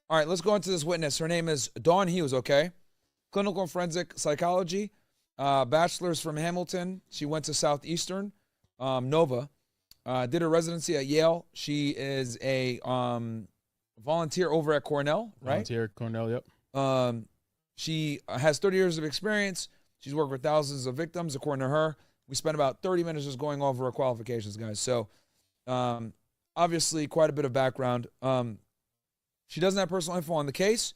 All right, let's go into this witness. Her name is Dawn Hughes, okay? Clinical and forensic psychology, bachelor's from Hamilton. She went to Southeastern, Nova. Did her residency at Yale. She is a volunteer over at Cornell, right? Volunteer at Cornell, yep. She has 30 years of experience. She's worked with thousands of victims, according to her. We spent about 30 minutes just going over her qualifications, guys. So, obviously, quite a bit of background. She doesn't have personal info on the case.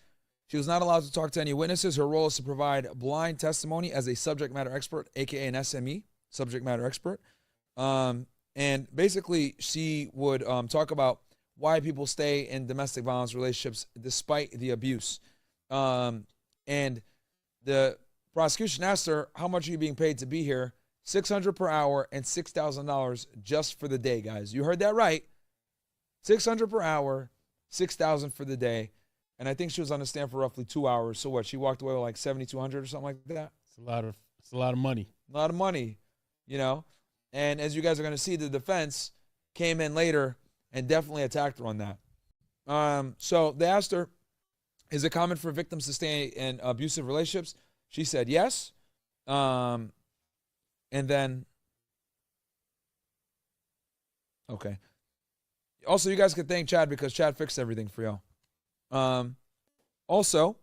She was not allowed to talk to any witnesses. Her role is to provide blind testimony as a subject matter expert, aka an SME, subject matter expert. And basically, she would talk about why people stay in domestic violence relationships despite the abuse. And the prosecution asked her, how much are you being paid to be here? $600 per hour and $6,000 just for the day, guys. You heard that right. $600 per hour, $6,000 for the day. And I think she was on the stand for roughly 2 hours. So what? She walked away with like $7,200 or something like that. It's a lot of money. A lot of money, you know. And as you guys are going to see, the defense came in later and definitely attacked her on that. So they asked her, is it common for victims to stay in abusive relationships? She said yes. And then, okay. Also, you guys could thank Chad because Chad fixed everything for y'all. Also,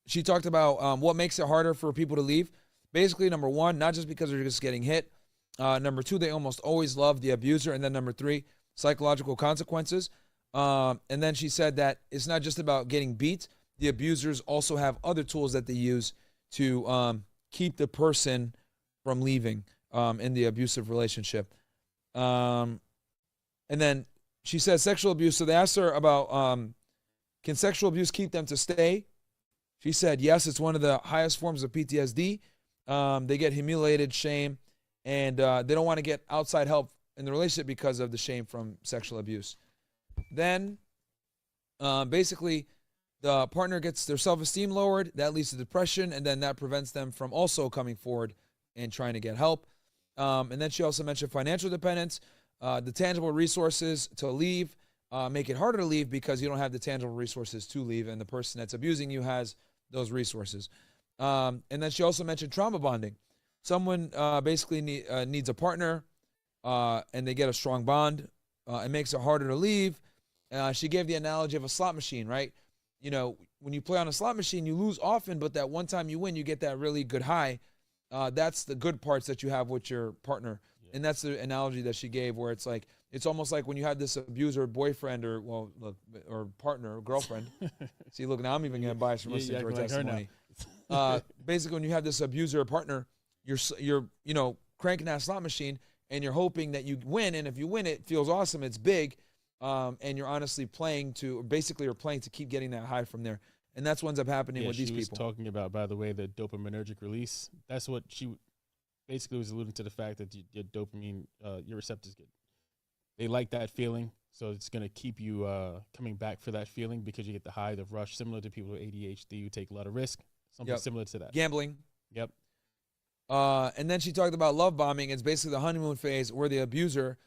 she talked about what makes it harder for people to leave. Basically, number one, not just because they're just getting hit. Number two, they almost always love the abuser. And then number three, psychological consequences. And then she said that it's not just about getting beat. The abusers also have other tools that they use to keep the person from leaving in the abusive relationship. And then she says sexual abuse. So they asked her about, can sexual abuse keep them to stay? She said, yes, it's one of the highest forms of PTSD. They get humiliated, shame, and they don't want to get outside help in the relationship because of the shame from sexual abuse. Then, basically, the partner gets their self-esteem lowered. That leads to depression, and then that prevents them from also coming forward and trying to get help. And then she also mentioned financial dependence. The tangible resources to leave make it harder to leave because you don't have the tangible resources to leave, and the person that's abusing you has those resources. And then she also mentioned trauma bonding. Someone basically needs a partner, and they get a strong bond. It makes it harder to leave. She gave the analogy of a slot machine, right? You know, when you play on a slot machine, you lose often, but that one time you win, you get that really good high. That's the good parts that you have with your partner. And that's the analogy that she gave, where it's like, it's almost like when you have this abuser boyfriend or partner or girlfriend. See, look, now I'm even getting biased from listening to her testimony. Basically, when you have this abuser or partner, you're cranking that slot machine and you're hoping that you win. And if you win, it feels awesome. It's big. And you're honestly playing to keep getting that high from there. And that's what ends up happening with these people. She was talking about, by the way, the dopaminergic release. That's what she basically was alluding to, the fact that your dopamine, your receptors they like that feeling. So it's going to keep you coming back for that feeling because you get the high, the rush, similar to people with ADHD who take a lot of risk. Something similar to that. Gambling. Yep. And then she talked about love bombing. It's basically the honeymoon phase where the abuser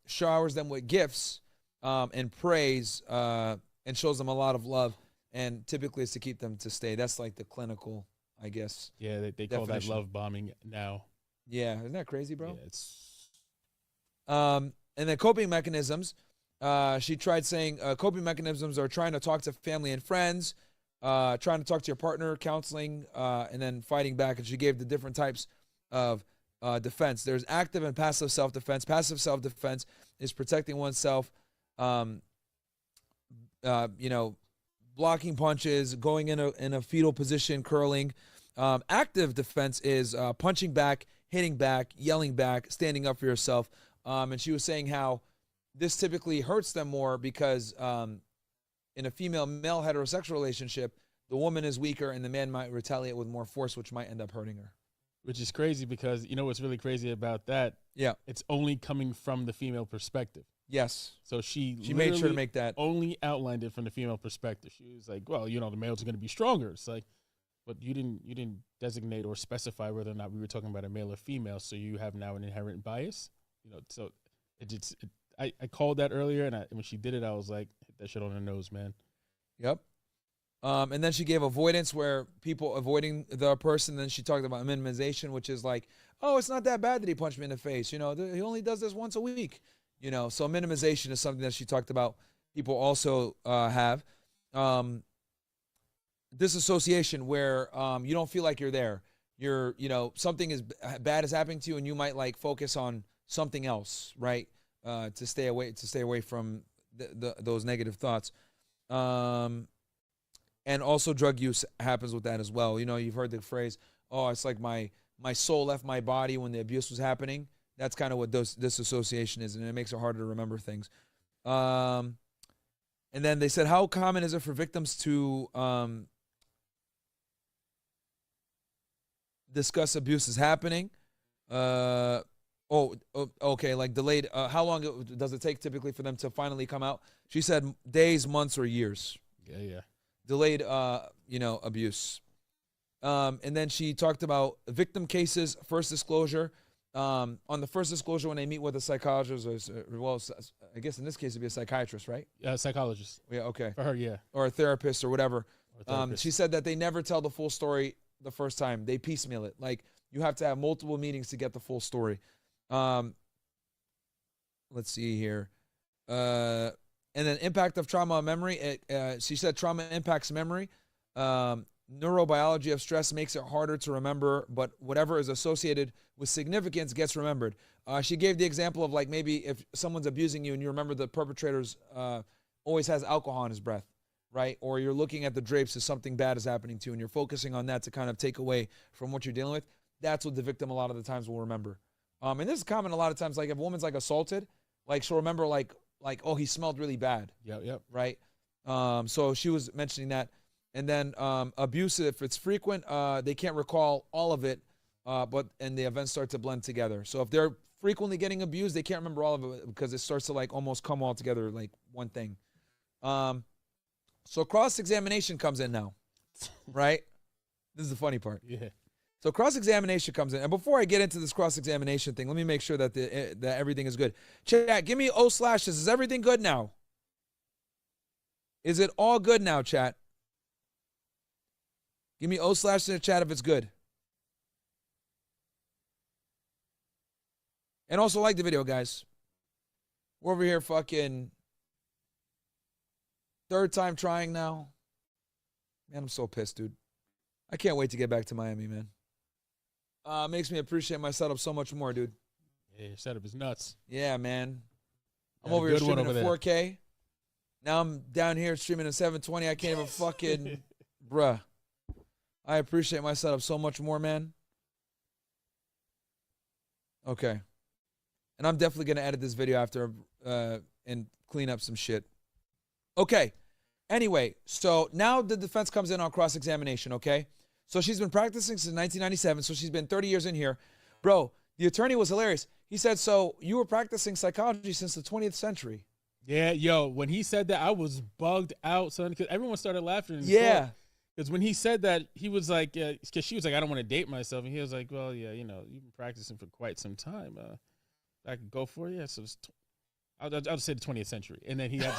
showers them with gifts and praise and shows them a lot of love. And typically it's to keep them to stay. That's like the clinical, I guess. Yeah, they call that love bombing now. Yeah, isn't that crazy, bro? Yeah, it's... And then coping mechanisms. She tried saying coping mechanisms are trying to talk to family and friends, trying to talk to your partner, counseling, and then fighting back. And she gave the different types of defense. There's active and passive self-defense. Passive self-defense is protecting oneself, blocking punches, going in a fetal position, curling. Active defense is punching back, hitting back, yelling back, standing up for yourself. And she was saying how this typically hurts them more because in a female-male heterosexual relationship, the woman is weaker and the man might retaliate with more force, which might end up hurting her. Which is crazy because you know what's really crazy about that? Yeah. It's only coming from the female perspective. Yes. So she made sure to make that. Only outlined it from the female perspective. She was like, well, the males are going to be stronger. It's like, but you didn't designate or specify whether or not we were talking about a male or female. So you have now an inherent bias. So I called that earlier, and when she did it, I was like, hit that shit on the nose, man. Yep. And then she gave avoidance, where people avoiding the person. Then she talked about minimization, which is like, oh, it's not that bad that he punched me in the face. You know, he only does this once a week. You know, so minimization is something that she talked about. People also have disassociation, where you don't feel like you're there. You're, you know, something is bad is happening to you, and you might like focus on something else, right? To stay away from those negative thoughts. And also drug use happens with that as well. You know, you've heard the phrase, oh, it's like my soul left my body when the abuse was happening. That's kind of what disassociation is, and it makes it harder to remember things. And then they said, how common is it for victims to discuss abuse is happening? Okay, like delayed. How long does it take typically for them to finally come out? She said days, months, or years. Yeah. Delayed, abuse. And then she talked about victim cases, first disclosure. On the first disclosure, when they meet with a psychologist, or I guess in this case it'd be a psychiatrist, right? Yeah, psychologist. Yeah, okay. For her, yeah. Or a therapist or whatever. She said that they never tell the full story the first time. They piecemeal it. Like, you have to have multiple meetings to get the full story. Let's see here. And then impact of trauma on memory. She said trauma impacts memory. Neurobiology of stress makes it harder to remember, but whatever is associated with significance gets remembered. She gave the example of, like, maybe if someone's abusing you and you remember the perpetrator's always has alcohol in his breath, right? Or you're looking at the drapes as something bad is happening to you and you're focusing on that to kind of take away from what you're dealing with. That's what the victim a lot of the times will remember. And this is common a lot of times. Like, if a woman's like assaulted, like, she'll remember like, oh, he smelled really bad. Yep. Right? So she was mentioning that. And then abuse, if it's frequent, they can't recall all of it, and the events start to blend together. So if they're frequently getting abused, they can't remember all of it because it starts to like almost come all together like one thing. So cross-examination comes in now, right? This is the funny part. Yeah. So cross-examination comes in. And before I get into this cross-examination thing, let me make sure that that everything is good. Chat, give me O/. Is everything good now? Is it all good now, chat? Give me O/ in the chat if it's good. And also like the video, guys. We're over here fucking third time trying now. Man, I'm so pissed, dude. I can't wait to get back to Miami, man. Makes me appreciate my setup so much more, dude. Yeah, your setup is nuts. Yeah, man. I'm Got a over here good one streaming in over 4K. Now I'm down here streaming in 720. I can't even fucking... Bruh. I appreciate my setup so much more, man. Okay. And I'm definitely going to edit this video after and clean up some shit. Okay. Anyway, so now the defense comes in on cross-examination, okay? So she's been practicing since 1997, so she's been 30 years in here. Bro, the attorney was hilarious. He said, so you were practicing psychology since the 20th century. Yeah, yo, when he said that, I was bugged out, son, because everyone started laughing. Yeah. Because when he said that, he was like, because she was like, I don't want to date myself. And he was like, well, yeah, you know, you've been practicing for quite some time. I could go for it. Yeah, so I'll just say the 20th century. And then he had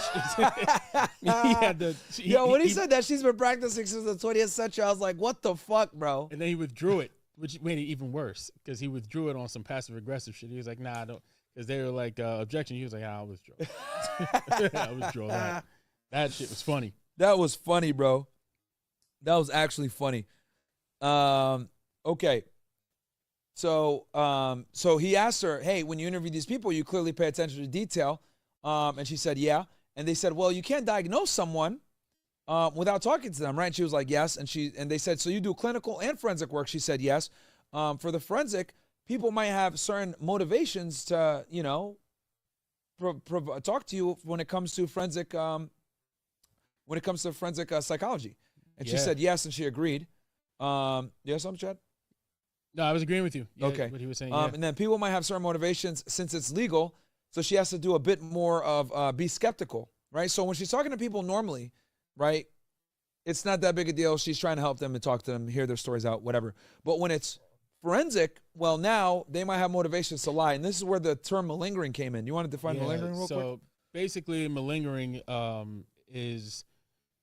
when he said that she's been practicing since the 20th century, I was like, what the fuck, bro? And then he withdrew it, which made it even worse because he withdrew it on some passive aggressive shit. He was like, nah, I don't. Because they were like, objection. He was like, I'll withdraw. I'll withdraw that. That shit was funny. That was funny, bro. That was actually funny. Okay. So he asked her, hey, when you interview these people, you clearly pay attention to detail. And she said, yeah. And they said, well, you can't diagnose someone without talking to them, right? And she was like, yes. And they said, so you do clinical and forensic work? She said, yes. For the forensic, people might have certain motivations to, you know, talk to you when it comes to forensic psychology. And she said yes, and she agreed. Yes, I'm Chad? No, I was agreeing with you. Yeah, okay. What he was saying, And then people might have certain motivations since it's legal, so she has to do a bit more of be skeptical, right? So when she's talking to people normally, right, it's not that big a deal. She's trying to help them and talk to them, hear their stories out, whatever. But when it's Forensic, well, now they might have motivations to lie. And this is where the term malingering came in. You want to define malingering real quick? So basically, malingering is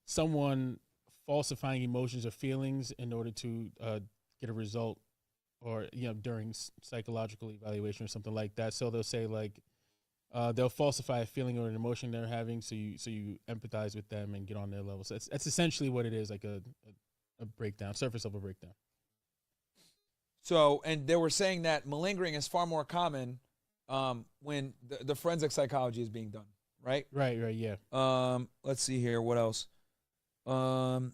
someone falsifying emotions or feelings in order to get a result, or during psychological evaluation or something like that. So they'll say like they'll falsify a feeling or an emotion they're having, so you empathize with them and get on their level. So that's essentially what it is, like a breakdown, surface level breakdown. So, and they were saying that malingering is far more common when the forensic psychology is being done, right? Right, yeah. Let's see here. What else? And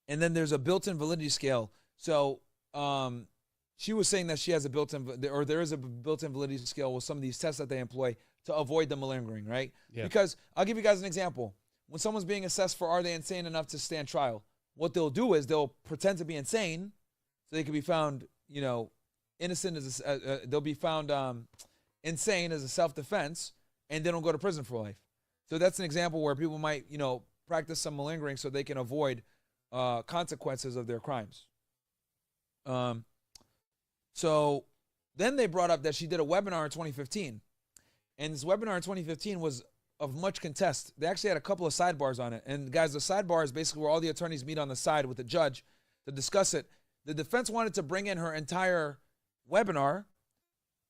then there's a built-in validity scale. So, she was saying that she has a built-in, or there is a built-in validity scale with some of these tests that they employ to avoid the malingering, right? Yeah. Because I'll give you guys an example. When someone's being assessed for are they insane enough to stand trial, what they'll do is they'll pretend to be insane, so they can be found, innocent as they'll be found insane as a self-defense, and they don't go to prison for life. So that's an example where people might, practice some malingering so they can avoid consequences of their crimes. So then they brought up that she did a webinar in 2015, and this webinar in 2015 was of much contest. They actually had a couple of sidebars on it, and guys, the sidebar is basically where all the attorneys meet on the side with the judge to discuss it. The defense wanted to bring in her entire webinar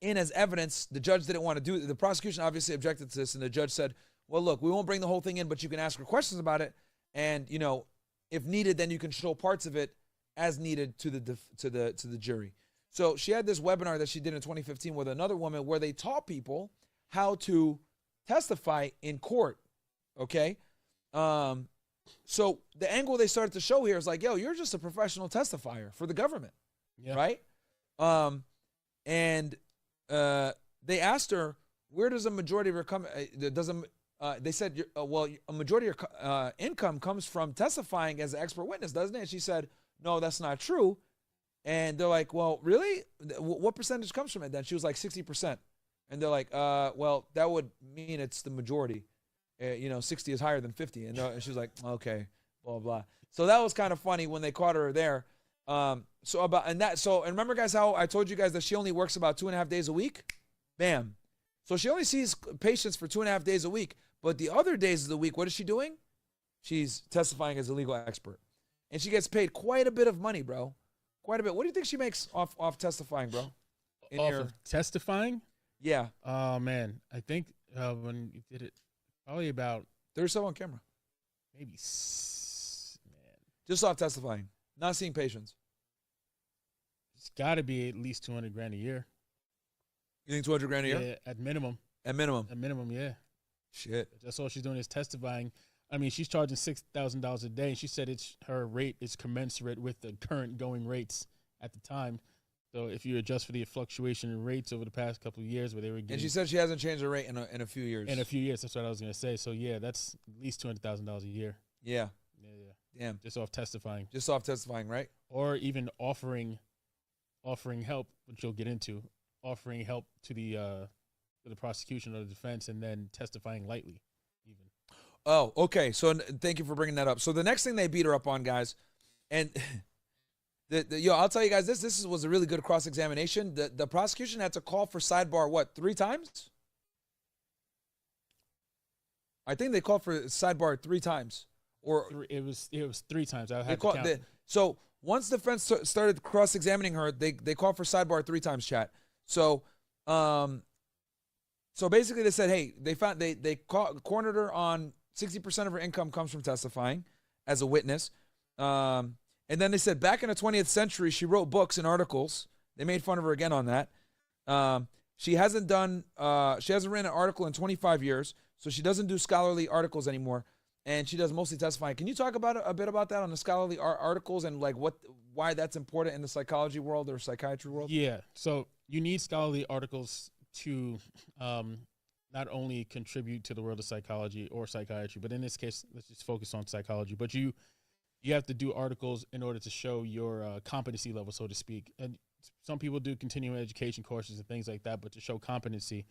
in as evidence. The judge didn't want to do it. The prosecution obviously objected to this, and the judge said, well, look, we won't bring the whole thing in, but you can ask her questions about it, and if needed, then you can show parts of it as needed to the jury. So she had this webinar that she did in 2015 with another woman where they taught people how to testify in court. Okay. So the angle they started to show here is like, yo, you're just a professional testifier for the government. Yeah. Right. And they asked her, where does a majority of your they said, well, a majority of your income comes from testifying as an expert witness, doesn't it? And she said, no, that's not true. And they're like, well, really? What percentage comes from it then? She was like 60%. And they're like, well, that would mean it's the majority. 60 is higher than 50. And she was like, okay, blah, blah. So that was kind of funny when they caught her there. And remember, guys, how I told you guys that she only works about 2.5 days a week? Bam. So she only sees patients for 2.5 days a week. But the other days of the week, what is she doing? She's testifying as a legal expert. And she gets paid quite a bit of money, bro. Quite a bit. What do you think she makes off testifying, bro? Of testifying? Yeah. Oh, man. I think when you did it, probably about... There's someone on camera. Maybe, man. Just off testifying. Not seeing patients. It's got to be at least $200,000 a year. You think $200,000 a year? Yeah, at minimum. At minimum? At minimum, yeah. Shit. That's all she's doing is testifying. I mean, she's charging $6,000 a day, and she said her rate is commensurate with the current going rates at the time. So if you adjust for the fluctuation in rates over the past couple of years, where they were getting, and she said she hasn't changed her rate in a few years. In a few years, that's what I was gonna say. So yeah, that's at least $200,000 a year. Yeah. Yeah. Damn. Just off testifying. Just off testifying, right? Or even offering help, which you'll get into, offering help to the prosecution or the defense, and then testifying lightly, even. Oh, okay. So thank you for bringing that up. So the next thing they beat her up on, guys, and I'll tell you guys this was a really good cross-examination. The prosecution had to call for sidebar, 3 times? I think they called for sidebar 3 times. Or it was 3 times. I had to count. So once the defense started cross-examining her, they called for sidebar 3 times, chat. So basically they said, hey, they cornered her on 60% of her income comes from testifying as a witness. And then they said back in the 20th century, she wrote books and articles. They made fun of her again on that. She hasn't written an article in 25 years, so she doesn't do scholarly articles anymore, and she does mostly testifying. Can you talk about a bit about that on the scholarly articles and like why that's important in the psychology world or psychiatry world? Yeah, so you need scholarly articles to not only contribute to the world of psychology or psychiatry, but in this case, let's just focus on psychology. But you have to do articles in order to show your competency level, so to speak. And some people do continuing education courses and things like that, but to show competency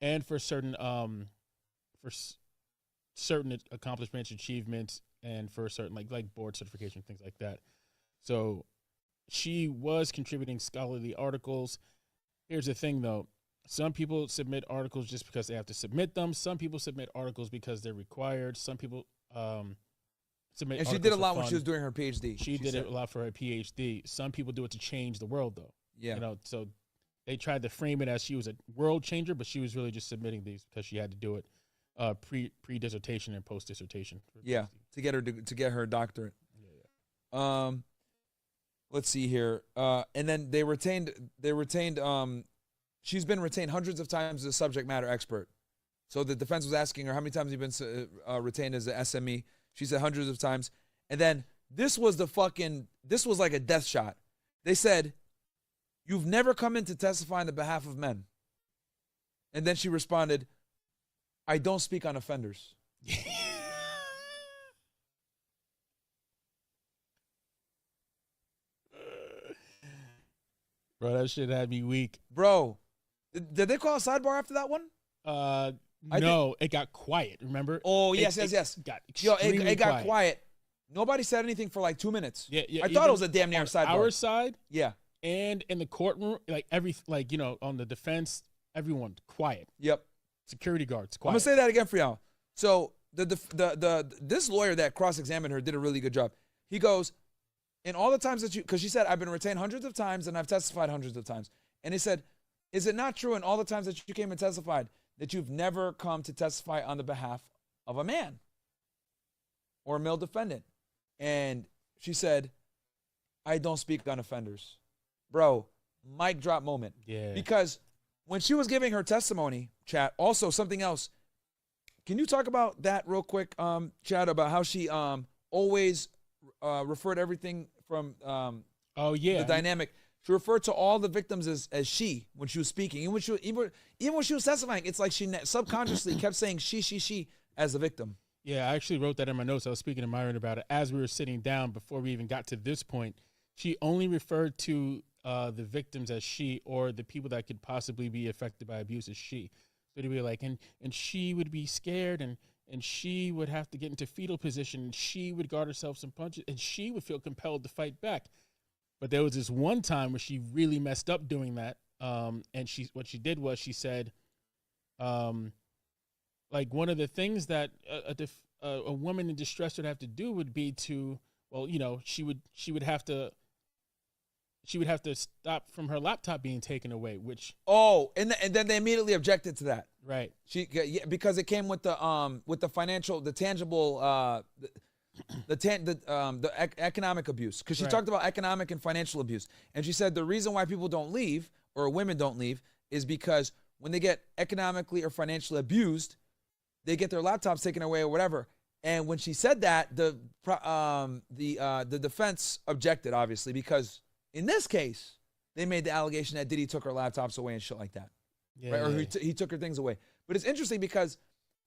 and for certain accomplishments, achievements, and for certain like board certification, things like that. So she was contributing scholarly articles. Here's the thing, though. Some people submit articles just because they have to submit them. Some people submit articles because they're required. Some people submit. And she did a lot when she was doing her PhD. She did it a lot for her PhD. Some people do it to change the world, though. Yeah. So they tried to frame it as she was a world changer, but she was really just submitting these because she had to do it pre dissertation and post dissertation. Yeah, to get her doctorate. Yeah. Let's see here. And then they retained. She's been retained hundreds of times as a subject matter expert. So the defense was asking her, how many times have you been retained as an SME? She said hundreds of times. And then this was like a death shot. They said, you've never come in to testify on the behalf of men. And then she responded, I don't speak on offenders. Bro, that shit had me weak. Bro, did they call a sidebar after that one? No, it got quiet, remember? Oh, yes. It It got quiet. Nobody said anything for like 2 minutes. Yeah. I thought it was a damn near sidebar. Our side? Yeah. And in the courtroom, on the defense, everyone quiet. Yep. Security guards quiet. I'm gonna say that again for y'all. So this lawyer that cross-examined her did a really good job. He goes, in all the times that because she said, I've been retained hundreds of times and I've testified hundreds of times. And he said, is it not true in all the times that you came and testified that you've never come to testify on the behalf of a man or a male defendant? And she said, I don't speak on offenders. Bro, mic drop moment. Yeah. Because when she was giving her testimony, chat, also something else. Can you talk about that real quick, chat, about how she always referred everything from the dynamic. She referred to all the victims as she when she was speaking. Even when she was testifying, it's like she subconsciously kept saying she as the victim. Yeah, I actually wrote that in my notes. I was speaking to Myron about it as we were sitting down before we even got to this point. She only referred to the victims as she, or the people that could possibly be affected by abuse as she. So to be like, and she would be scared, and she would have to get into fetal position, and she would guard herself some punches, and she would feel compelled to fight back. But there was this one time where she really messed up doing that. And what she did was she said, like, one of the things that a woman in distress would have to do would be to, well, she would have to stop from her laptop being taken away, which and then they immediately objected to that. Right. Because it came with the financial, the tangible, the economic abuse. Because she talked about economic and financial abuse, and she said the reason why people don't leave, or women don't leave, is because when they get economically or financially abused, they get their laptops taken away or whatever. And when she said that, the defense objected, obviously, because in this case, they made the allegation that Diddy took her laptops away and shit like that. Yeah, right? Or he took her things away. But it's interesting because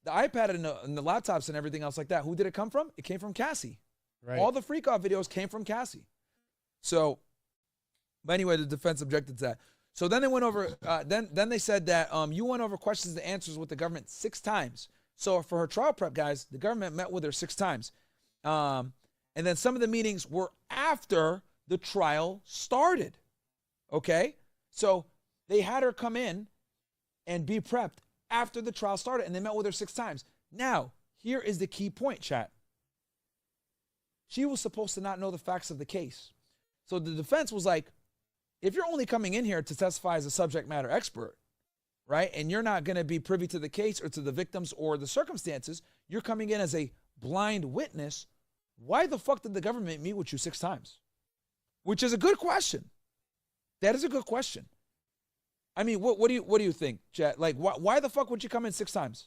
the iPad and the laptops and everything else like that, who did it come from? It came from Cassie. Right. All the freak out videos came from Cassie. So, but anyway, the defense objected to that. So then they went over, then they said that you went over questions and answers with the government 6 times. So for her trial prep, guys, the government met with her 6 times. And then some of the meetings were after the trial started. Okay? So they had her come in and be prepped after the trial started, and they met with her 6 times. Now, here is the key point, chat. She was supposed to not know the facts of the case. So the defense was like, if you're only coming in here to testify as a subject matter expert, right, and you're not going to be privy to the case or to the victims or the circumstances, you're coming in as a blind witness, why the fuck did the government meet with you 6 times? Which is a good question. That is a good question. I mean, what do you think, chat? Like, why the fuck would you come in 6 times?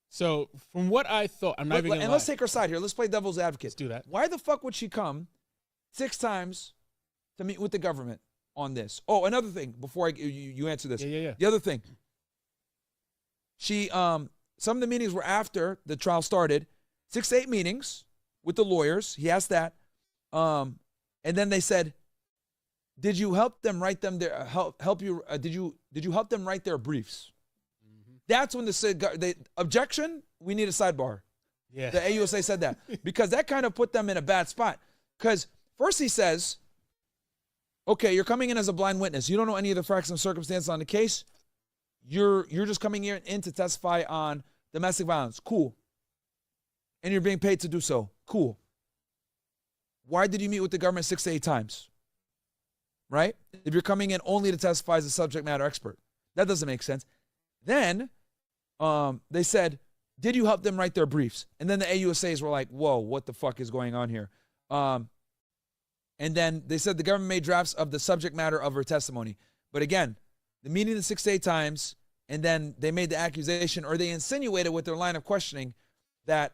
So from what I thought, I'm not even gonna lie. Let's take her side here. Let's play devil's advocate. Let's do that. Why the fuck would she come 6 times to meet with the government on this? Oh, another thing before you answer this. Yeah. The other thing. She some of the meetings were after the trial started. 6 to 8 meetings with the lawyers. He asked that. And then they said, did you help them write them their did you help them write their briefs? Mm-hmm. That's when the objection, we need a sidebar. Yeah. The AUSA said that because that kind of put them in a bad spot. Because first he says, Okay, you're coming in as a blind witness. You don't know any of the facts and circumstances on the case. You're just coming here in to testify on domestic violence. Cool. And you're being paid to do so. Cool. Why did you meet with the government 6 to 8 times? Right? If you're coming in only to testify as a subject matter expert. That doesn't make sense. Then they said, did you help them write their briefs? And then the AUSAs were like, whoa, what the fuck is going on here? And then they said the government made drafts of the subject matter of her testimony. But again, the meeting the 6 to 8 times, and then they made the accusation, or they insinuated with their line of questioning that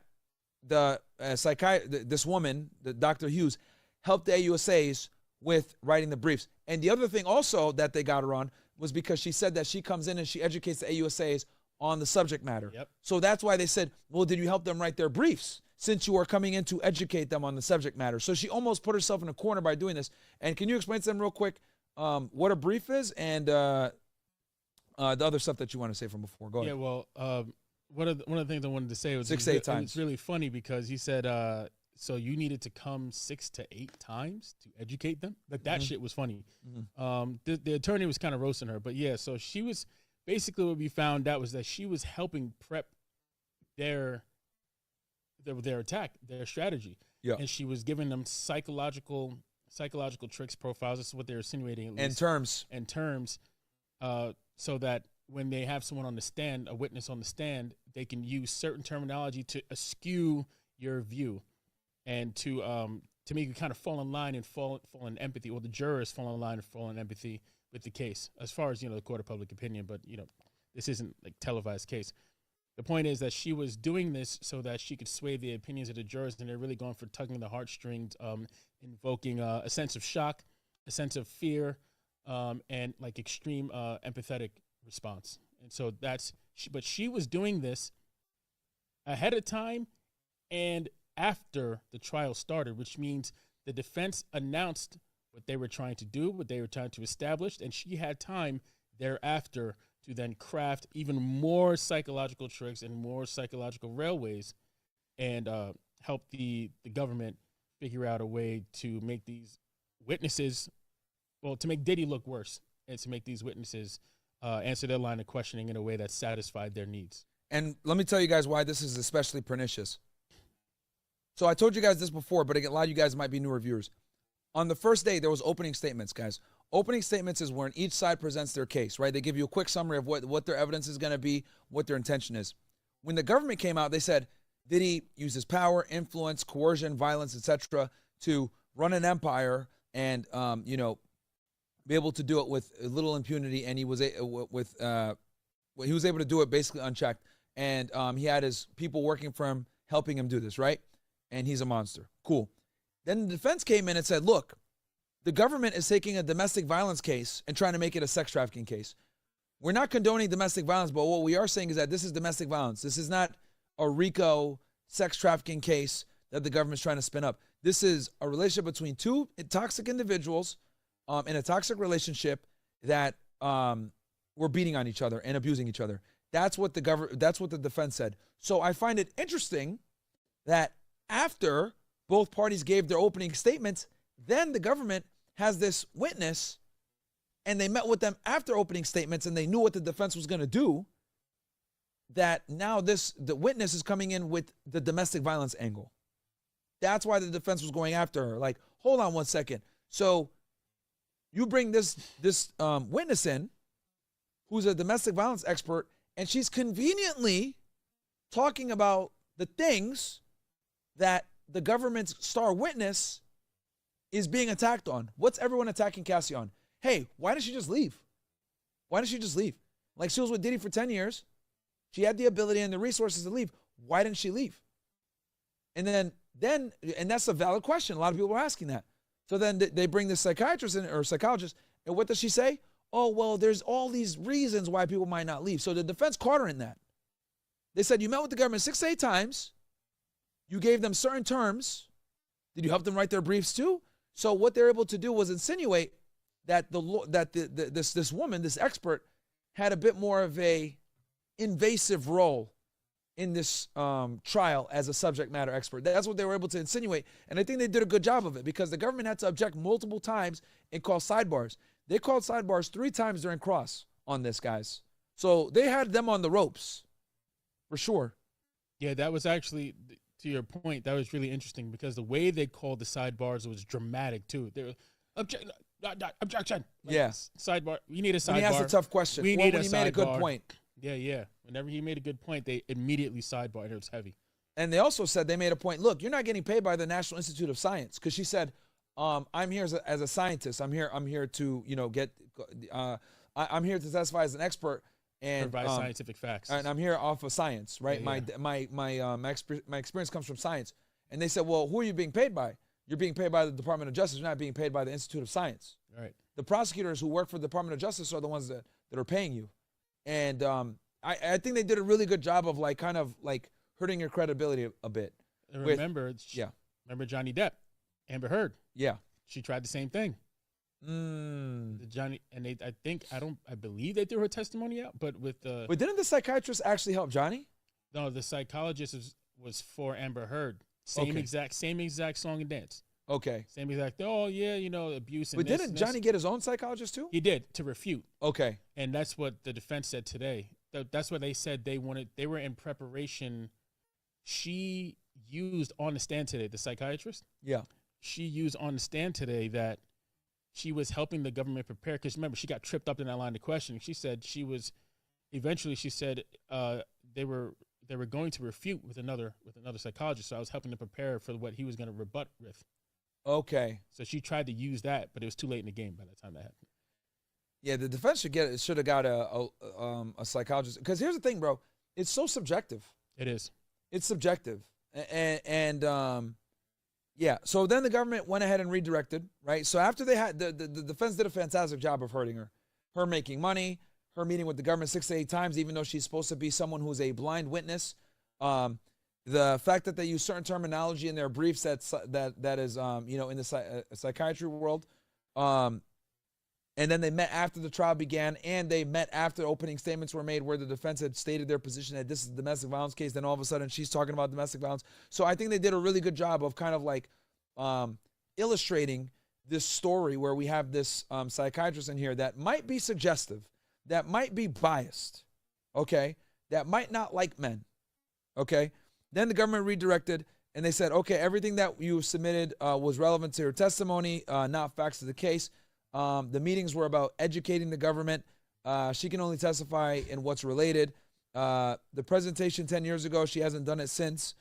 this woman, the Dr. Hughes, helped the AUSAs with writing the briefs. And the other thing also that they got her on was because she said that she comes in and she educates the AUSAs on the subject matter. Yep. So that's why they said, well, did you help them write their briefs since you are coming in to educate them on the subject matter? So she almost put herself in a corner by doing this. And can you explain to them real quick what a brief is and the other stuff that you want to say from before? Go ahead. Yeah, well, one of the things I wanted to say was 6 to 8 times. It's really funny because he said, so you needed to come 6 to 8 times to educate them? Like, that shit was funny. The attorney was kind of roasting her. But, yeah, so she was – basically what we found out was that she was helping prep their attack, their strategy. Yeah. And she was giving them psychological tricks, profiles. This is what they're insinuating, at least. And terms, so that when they have someone on the stand, a witness on the stand, they can use certain terminology to askew your view and to make you kind of fall in line and fall in empathy, or the jurors fall in line and fall in empathy with the case, as far as, the court of public opinion. But, this isn't like televised case. The point is that she was doing this so that she could sway the opinions of the jurors, and they're really going for tugging the heartstrings, invoking a sense of shock, a sense of fear, and like extreme empathetic response. And so but she was doing this ahead of time and after the trial started, which means the defense announced what they were trying to do, what they were trying to establish, and she had time thereafter to then craft even more psychological tricks and more psychological railways and help the government figure out a way to make these witnesses, to make Diddy look worse, and to make these witnesses answer their line of questioning in a way that satisfied their needs. And let me tell you guys why this is especially pernicious. So I told you guys this before, but a lot of you guys might be newer viewers. On the first day, there was opening statements, guys. Opening statements is when each side presents their case, right? They give you a quick summary of what their evidence is going to be, what their intention is. When the government came out, they said, Diddy uses power, influence, coercion, violence, etc., to run an empire and, be able to do it with little impunity. And he was able to do it basically unchecked. And he had his people working for him, helping him do this, right? And he's a monster. Cool. Then the defense came in and said, look, the government is taking a domestic violence case and trying to make it a sex trafficking case. We're not condoning domestic violence, but what we are saying is that this is domestic violence. This is not a RICO sex trafficking case that the government's trying to spin up. This is a relationship between two toxic individuals in a toxic relationship that were beating on each other and abusing each other. That's what the defense said. So I find it interesting that after both parties gave their opening statements, then the government has this witness, and they met with them after opening statements, and they knew what the defense was going to do, that now the witness is coming in with the domestic violence angle. That's why the defense was going after her. Like, hold on one second. So you bring this witness in, who's a domestic violence expert, and she's conveniently talking about the things that the government's star witness is being attacked on. What's everyone attacking Cassie on? Hey, why didn't she just leave? Why didn't she just leave? Like, she was with Diddy for 10 years. She had the ability and the resources to leave. Why didn't she leave? And then, and that's a valid question. A lot of people are asking that. So then they bring this psychiatrist in, or psychologist, and what does she say? Oh, well, there's all these reasons why people might not leave. So the defense caught her in that. They said, you met with the government 6 to 8 times. You gave them certain terms. Did you help them write their briefs too? So what they're able to do was insinuate that this woman, this expert, had a bit more of a invasive role in this trial as a subject matter expert. That's what they were able to insinuate. And I think they did a good job of it because the government had to object multiple times and call sidebars. They called sidebars 3 times during cross on this, guys. So they had them on the ropes, for sure. Yeah, that was actually, to your point, that was really interesting because the way they called the sidebars was dramatic, too. They were, objection. Like, yeah. Sidebar. We need a sidebar. When he asked a tough question. We need when he made a good point. Yeah. Whenever he made a good point, they immediately sidebar, and it was heavy. And they also said they made a point. Look, you're not getting paid by the National Institute of Science, because she said, "I'm here as a scientist. I'm here to I'm here to testify as an expert and provide scientific facts. And I'm here off of science, right? Yeah. My experience comes from science." And they said, "Well, who are you being paid by? You're being paid by the Department of Justice. You're not being paid by the Institute of Science. Right. The prosecutors who work for the Department of Justice are the ones that are paying you." And I think they did a really good job of kind of hurting your credibility a bit. And remember Johnny Depp, Amber Heard. Yeah. She tried the same thing. Johnny, and I believe they threw her testimony out, but with the. But didn't the psychiatrist actually help Johnny? No, the psychologist was for Amber Heard. Same exact song and dance. Okay. Same exact. Oh yeah, abuse. But didn't Johnny get his own psychologist too? He did, to refute. Okay. And that's what the defense said today. That's what they said they wanted. They were in preparation. She used on the stand today, the psychiatrist. Yeah. She used on the stand today that she was helping the government prepare, because remember, she got tripped up in that line of questioning. She said they were going to refute with another psychologist, so I was helping to prepare for what he was going to rebut with. Okay. So she tried to use that, but it was too late in the game by the time that happened. Yeah, the defense should have got a psychologist, because here's the thing, bro. It's so subjective. It is. It's subjective, and yeah. So then the government went ahead and redirected, right? So after they had the defense did a fantastic job of hurting her making money, her meeting with the government 6 to 8 times, even though she's supposed to be someone who's a blind witness. The fact that they use certain terminology in their briefs that is in the psychiatry world. And then they met after the trial began, and they met after opening statements were made where the defense had stated their position that this is a domestic violence case. Then all of a sudden she's talking about domestic violence. So I think they did a really good job of kind of illustrating this story where we have this psychiatrist in here that might be suggestive, that might be biased, okay, that might not like men, okay. Then the government redirected, and they said, okay, everything that you submitted was relevant to your testimony, not facts of the case. The meetings were about educating the government. She can only testify in what's related. The presentation 10 years ago, she hasn't done it since.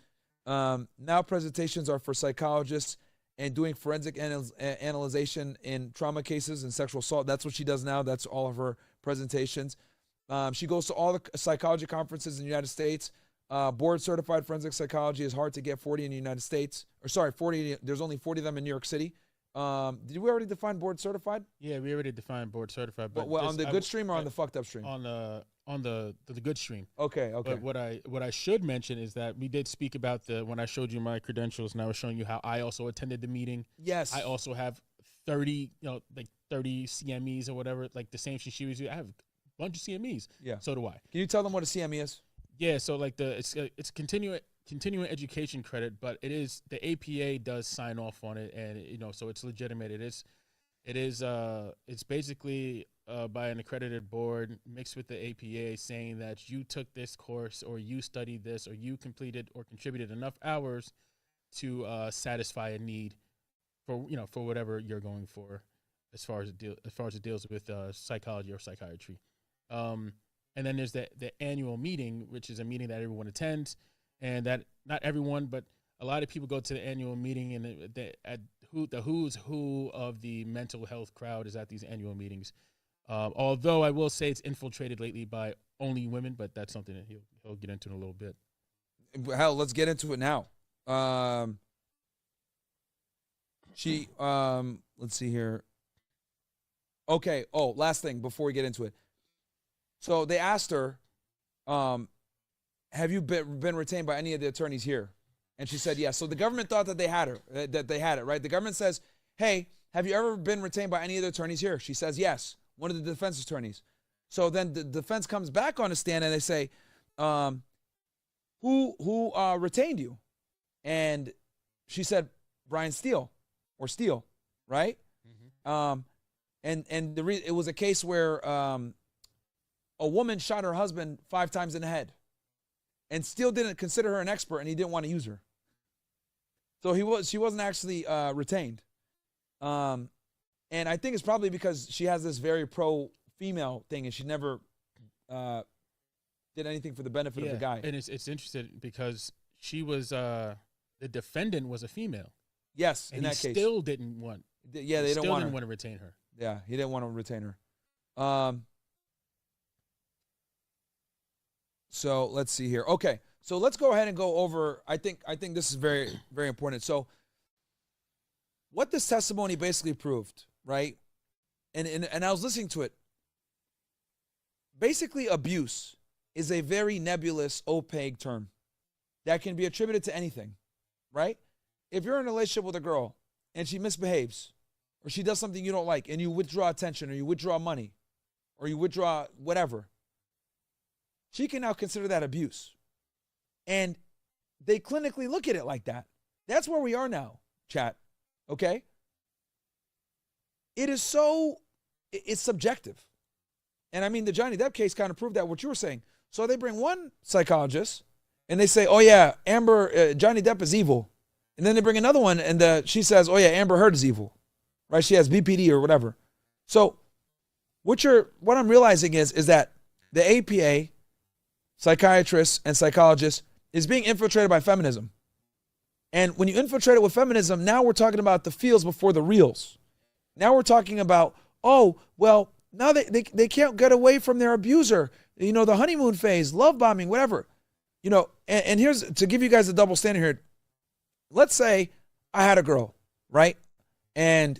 Now presentations are for psychologists and doing forensic analyzation in trauma cases and sexual assault. That's what she does now. That's all of her presentations. She goes to all the psychology conferences in the United States. Board certified forensic psychology is hard to get 40 in the United States. 40, there's only 40 of them in New York City. Did we already define board certified? Yeah, we already defined board certified. But on the good stream or on the fucked up stream? On the good stream. Okay. But what I should mention is that we did speak about when I showed you my credentials and I was showing you how I also attended the meeting. Yes. I also have 30 CMEs or whatever, like the same she was. I have a bunch of CMEs. Yeah. So do I. Can you tell them what a CME is? Yeah. So it's continuing education credit, but it is, the APA does sign off on it, and so it's legitimate. It's basically by an accredited board mixed with the APA, saying that you took this course or you studied this or you completed or contributed enough hours to satisfy a need for whatever you're going for as far as it deals with psychology or psychiatry. And then there's the annual meeting, which is a meeting that everyone attends, and that not everyone, but a lot of people go to the annual meeting, and the who's who of the mental health crowd is at these annual meetings. Although I will say it's infiltrated lately by only women, but that's something that he'll get into in a little bit. Hell, let's get into it now. Let's see here. Okay. Oh, last thing before we get into it. So they asked her, have you been retained by any of the attorneys here? And she said yes. So the government thought that they had it, right? The government says, hey, have you ever been retained by any of the attorneys here? She says yes, one of the defense attorneys. So then the defense comes back on the stand and they say, who retained you? And she said, Brian Steele, right? Mm-hmm. And it was a case where a woman shot her husband 5 times in the head, and Steele didn't consider her an expert, and he didn't want to use her. So she wasn't actually retained. And I think it's probably because she has this very pro-female thing, and she never did anything for the benefit of the guy. And it's interesting because she was the defendant was a female. Yes, and in that case, still didn't want. Yeah, they didn't want to retain her. Yeah, he didn't want to retain her. So let's see here. Okay, so let's go ahead and go over. I think this is very, very important. So, what this testimony basically proved, right? And I was listening to it. Basically, abuse is a very nebulous, opaque term that can be attributed to anything, right? If you're in a relationship with a girl and she misbehaves, or she does something you don't like, and you withdraw attention, or you withdraw money, or you withdraw whatever, she can now consider that abuse. And they clinically look at it like that. That's where we are now, chat, okay? It's subjective. And I mean, the Johnny Depp case kind of proved that, what you were saying. So they bring one psychologist, and they say, oh yeah, Johnny Depp is evil. And then they bring another one, and she says, oh yeah, Amber Heard is evil. Right? She has BPD or whatever. So what I'm realizing is that the APA, psychiatrists and psychologists, is being infiltrated by feminism. And when you infiltrate it with feminism, now we're talking about the feels before the reals. Now we're talking about, oh, well, now they can't get away from their abuser. You know, the honeymoon phase, love bombing, whatever. You know, and here's, to give you guys a double standard here. Let's say I had a girl, right? And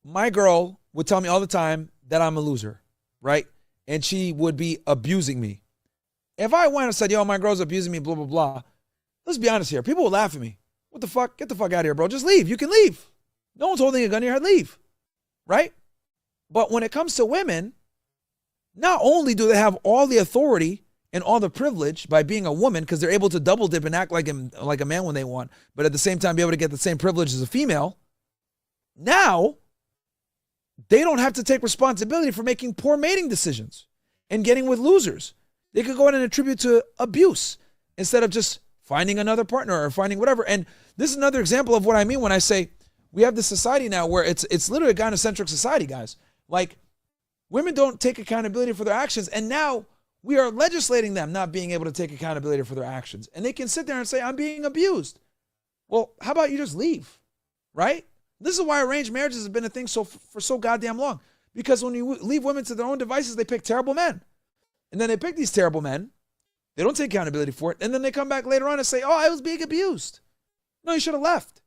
my girl would tell me all the time that I'm a loser, right? And she would be abusing me. If I went and said, yo, my girl's abusing me, blah, blah, blah, let's be honest here. People would laugh at me. What the fuck? Get the fuck out of here, bro. Just leave. You can leave. No one's holding a gun to your head. Leave. Right? But when it comes to women, not only do they have all the authority and all the privilege by being a woman, because they're able to double dip and act like a man when they want, but at the same time be able to get the same privilege as a female, now they don't have to take responsibility for making poor mating decisions and getting with losers. They could go in and attribute to abuse instead of just finding another partner or finding whatever. And this is another example of what I mean when I say we have this society now where it's literally a gynocentric society, guys. Like, women don't take accountability for their actions, and now we are legislating them not being able to take accountability for their actions. And they can sit there and say, I'm being abused. Well, how about you just leave, right? This is why arranged marriages have been a thing for so goddamn long. Because when you leave women to their own devices, they pick terrible men. And then they pick these terrible men. They don't take accountability for it. And then they come back later on and say, oh, I was being abused. No, you should have left.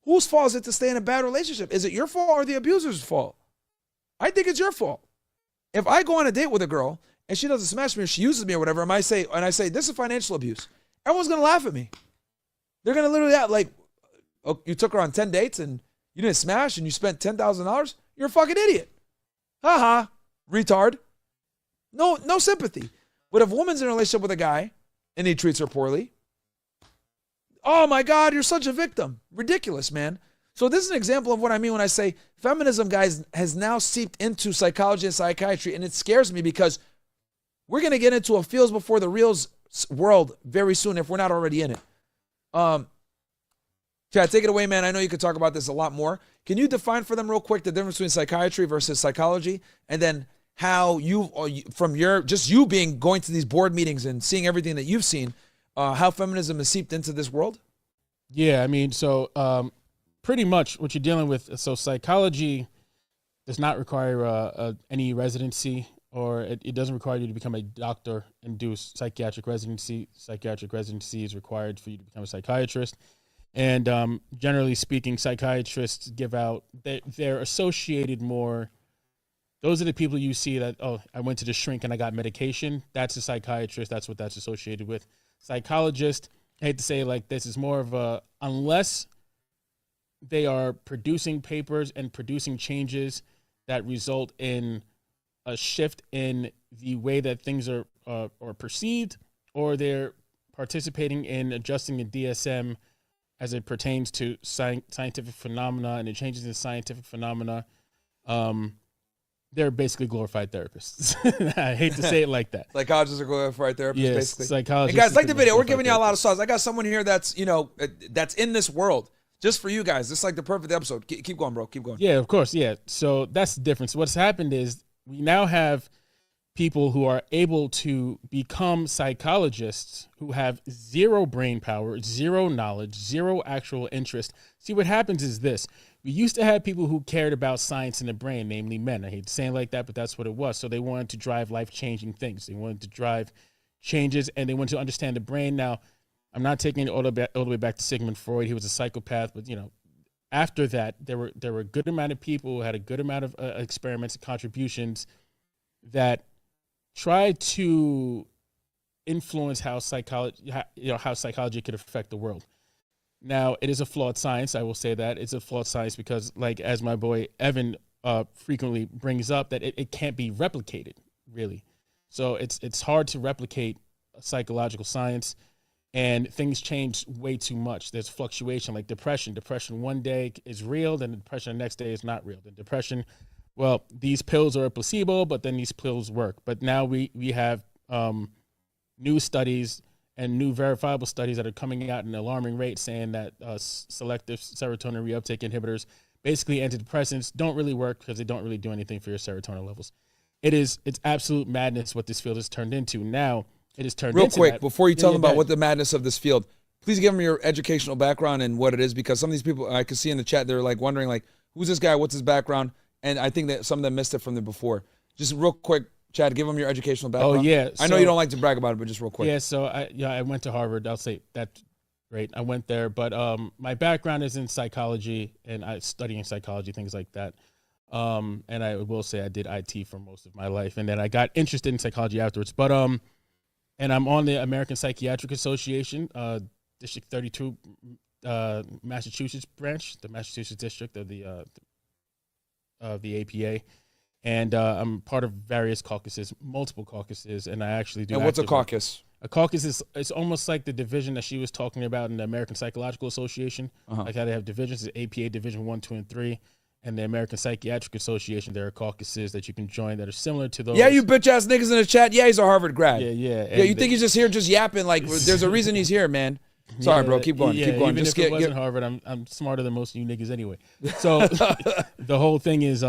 Whose fault is it to stay in a bad relationship? Is it your fault or the abuser's fault? I think it's your fault. If I go on a date with a girl and she doesn't smash me or she uses me or whatever, and I say, this is financial abuse, everyone's going to laugh at me. They're going to literally act like, oh, you took her on 10 dates and you didn't smash and you spent $10,000? You're a fucking idiot. Ha retard. No sympathy. But if a woman's in a relationship with a guy and he treats her poorly, oh my God, you're such a victim. Ridiculous, man. So this is an example of what I mean when I say feminism, guys, has now seeped into psychology and psychiatry, and it scares me because we're going to get into a feels before the reals world very soon if we're not already in it. Chad, take it away, man. I know you could talk about this a lot more. Can you define for them real quick the difference between psychiatry versus psychology, and then how from you going to these board meetings and seeing everything that you've seen, how feminism has seeped into this world? Yeah, I mean, so pretty much what you're dealing with. So psychology does not require any residency, or it doesn't require you to become a doctor and do psychiatric residency. Psychiatric residency is required for you to become a psychiatrist. And generally speaking, psychiatrists give out, they're associated more. Those are the people you see that, oh, I went to the shrink and I got medication. That's a psychiatrist. That's what that's associated with. Psychologist, I hate to say it like this, is more of a, unless they are producing papers and producing changes that result in a shift in the way that things are perceived, or they're participating in adjusting the DSM as it pertains to scientific phenomena and the changes in scientific phenomena, they're basically glorified therapists. I hate to say it like that. Psychologists are glorified therapists, Yes, basically. psychologists. Hey guys, like the video. We're giving you a lot of sauce. I got someone here that's, that's in this world just for you guys. This is like the perfect episode. Keep going, bro. Keep going. Yeah, of course. Yeah. So that's the difference. What's happened is we now have people who are able to become psychologists who have zero brain power, zero knowledge, zero actual interest. See, what happens is this. We used to have people who cared about science in the brain, namely men. I hate saying it like that, but that's what it was. So they wanted to drive life-changing things. They wanted to drive changes, and they wanted to understand the brain. Now, I'm not taking it all the way back to Sigmund Freud. He was a psychopath, but, after that, there were a good amount of people who had a good amount of experiments and contributions that tried to influence how psychology could affect the world. Now, it is a flawed science. I will say that it's a flawed science because, like, as my boy Evan frequently brings up, that it can't be replicated, really. So it's hard to replicate a psychological science, and things change way too much. There's fluctuation, like depression. Depression one day is real, then depression the next day is not real. The depression, well, these pills are a placebo, but then these pills work. But now we have new studies and new verifiable studies that are coming out at an alarming rate saying that selective serotonin reuptake inhibitors, basically antidepressants, don't really work because they don't really do anything for your serotonin levels. It's absolute madness what this field has turned into. Now, it has turned real into quick, that. before you tell them about what the madness of this field, please give them your educational background and what it is, because some of these people I could see in the chat, they're like wondering, like, who's this guy? What's his background? And I think that some of them missed it from the before. Just real quick, Chad, give them your educational background. Oh, yeah. I know you don't like to brag about it, but just real quick. Yeah, so I went to Harvard. I'll say that's great. I went there, but my background is in psychology, and I studying psychology, things like that. And I will say I did IT for most of my life, and then I got interested in psychology afterwards. But and I'm on the American Psychiatric Association, District 32, Massachusetts branch, the Massachusetts district of the APA. And I'm part of various caucuses, multiple caucuses, and I actually do. And what's a caucus? A caucus is it's almost like the division that she was talking about in the American Psychological Association. Like how they have divisions, the APA Division 1, 2, and 3, and the American Psychiatric Association. There are caucuses that you can join that are similar to those. Yeah, you bitch ass niggas in the chat. Yeah, he's a Harvard grad. Yeah. You think he's just here just yapping? Like, there's a reason he's here, man. Sorry, bro. Keep going. Keep going. Even just if it wasn't Harvard, I'm smarter than most of you niggas anyway. So the whole thing is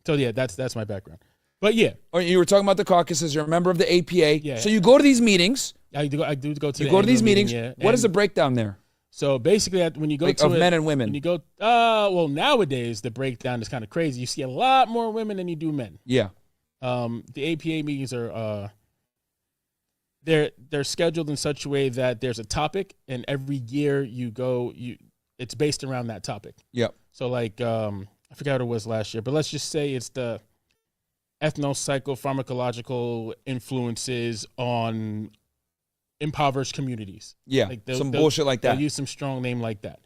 So yeah, that's my background. But yeah, you were talking about the caucuses. You're a member of the APA. Yeah. So you go to these meetings. I do go to. You go to these meetings. Yeah. What is the breakdown there? So basically, when you go to of men and women, when you go, well, nowadays the breakdown is kind of crazy. You see a lot more women than you do men. Yeah. The APA meetings are they're scheduled in such a way that there's a topic, and every year it's based around that topic. Yep. So like I forgot what it was last year, but let's just say it's the ethnopsychopharmacological influences on impoverished communities. Yeah, like some bullshit like that. They use some strong name like that.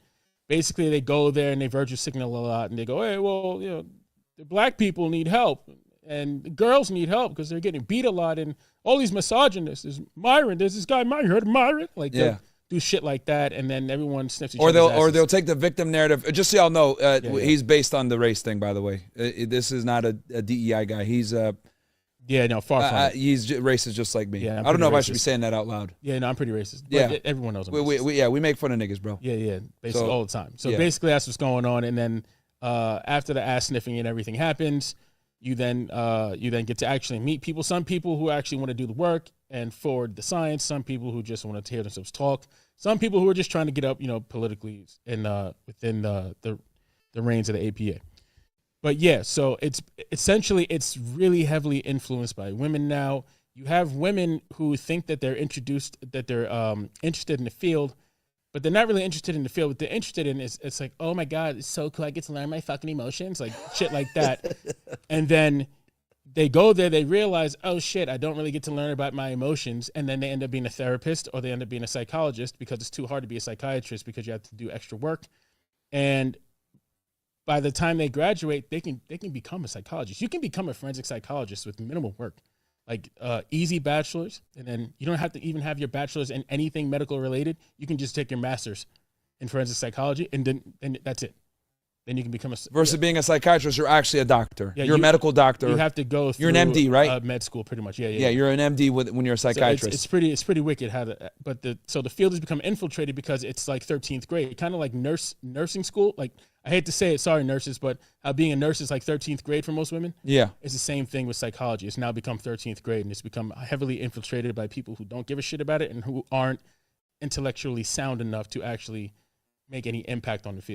Basically, they go there and they virtue signal a lot, and they go, hey, well, the black people need help, and the girls need help because they're getting beat a lot, and all these misogynists. There's Myron. There's this guy Myron. You heard of Myron? Like, yeah. Do shit like that, and then everyone sniffs each other's asses. Or they'll take the victim narrative. Just so y'all know, he's based on the race thing. By the way, this is not a DEI guy. He's far from it. He's racist just like me. Yeah, I don't know if I should be saying that out loud. Yeah, no, I'm pretty racist. But yeah, everyone knows I'm racist. We make fun of niggas, bro. Yeah, basically all the time. So basically, that's what's going on. And then after the ass sniffing and everything happens, you then get to actually meet people. Some people who actually want to do the work and forward the science. Some people who just want to hear themselves talk. Some people who are just trying to get up, politically and within the reins of the APA. But yeah, so it's really heavily influenced by women now. You have women who think that they're interested in the field, but they're not really interested in the field. What they're interested in is it's like, oh my God, it's so cool. I get to learn my fucking emotions, like shit like that. And then they go there, they realize, oh shit, I don't really get to learn about my emotions. And then they end up being a therapist or they end up being a psychologist because it's too hard to be a psychiatrist because you have to do extra work. And by the time they graduate, they can become a psychologist. You can become a forensic psychologist with minimal work. like easy bachelor's, and then you don't have to even have your bachelor's in anything medical related. You can just take your master's in forensic psychology, and then that's it. Then you can become a versus being a psychiatrist. You're actually a doctor. Yeah, you're a medical doctor. You have to go through. You're an MD, right? Med school, pretty much. Yeah. Yeah, you're an MD when you're a psychiatrist. So it's pretty wicked how the field has become infiltrated because it's like 13th grade, kind of like nursing school. Like, I hate to say it, sorry nurses, but how being a nurse is like 13th grade for most women. Yeah, it's the same thing with psychology. It's now become 13th grade, and it's become heavily infiltrated by people who don't give a shit about it and who aren't intellectually sound enough to actually make any impact on the field.